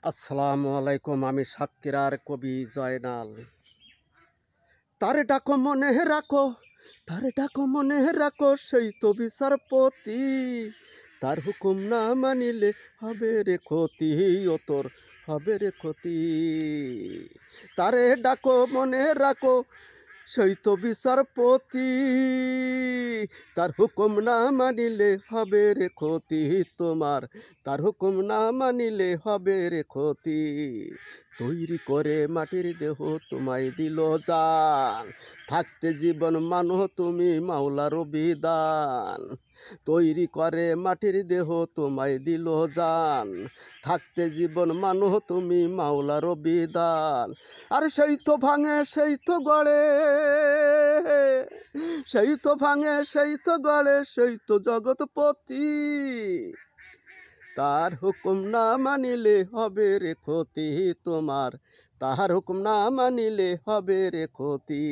আসসালামু আলাইকুম। আমি সাতক্ষীরার কবি জয়নাল। তারে ডাকো মনে রাখো, তারে ডাকো মনে রাখো, সেই তো বিচারপতি। তার হুকুম না মানিলে হবে রে ক্ষতি, ও তোর হবে রে ক্ষতি। তারে ডাকো মনে রাখো, সেই তো বিচারপতি। তার হুকুম না মানিলে হবে রে ক্ষতি তোমার, তার হুকুম না মানিলে হবে রে ক্ষতি। তৈরি করে মাটির দেহ তোমায় দিল জান, থাকতে জীবন মানো তুমি মাওলার বিধান। তৈরি করে মাটির দেহ তোমায় দিল জান, থাকতে জীবন মানো তুমি মাওলার বিধান। আর সেই তো ভাঙে সেই তো গড়ে, সেই তো ভাঙে সেই তো গড়ে, সেই তো জগৎপতি। তার হুকুম না মানিলে হবে রে ক্ষতি তোমার, তাহার হুকুম না মানিলে হবে রে ক্ষতি।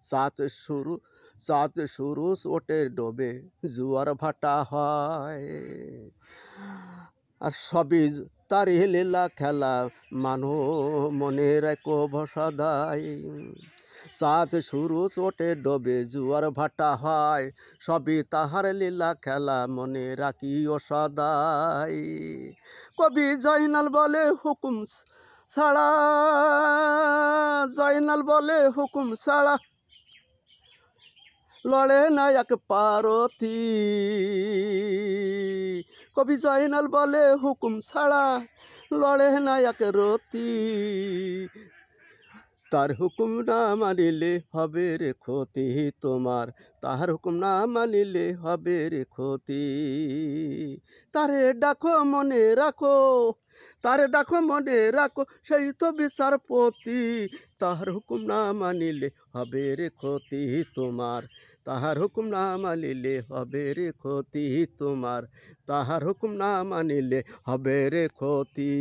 চাঁদ শুরু, চাঁদ শুরু ওঠে ডোবে, জুয়ার ভাটা হয়, আর সবই তার লীলা খেলা, মানো মনে রেখো ভরসা দায়। চাঁদ শুরু ওঠে ডোবে, জুয়ার ভাটা হয়, সবই তাহার লীলা খেলা, মনে রাখিও সদাই। কবি জয়নাল বলে হুকুম ছাড়া, জয়নাল বলে হুকুম ছাড়া লড়ে না এক পারতি। কবি জয়নাল বলে হুকুম ছাড়া লড়ে না এক রতি। তার হুকুম না মানিলে হবে রে ক্ষতি তোমার, তাহার হুকুম না মানিলে হবে রে ক্ষতি। তারে ডাকো মনে রাখো, তারে ডাকো মনে রাখো, সেই তো বিচারপতি। তাহার হুকুম না মানিলে হবে রে ক্ষতি তোমার, তাহার হুকুম না মানিলে হবে রে ক্ষতি তোমার, তাহার হুকুম না মানিলে হবে রে ক্ষতি।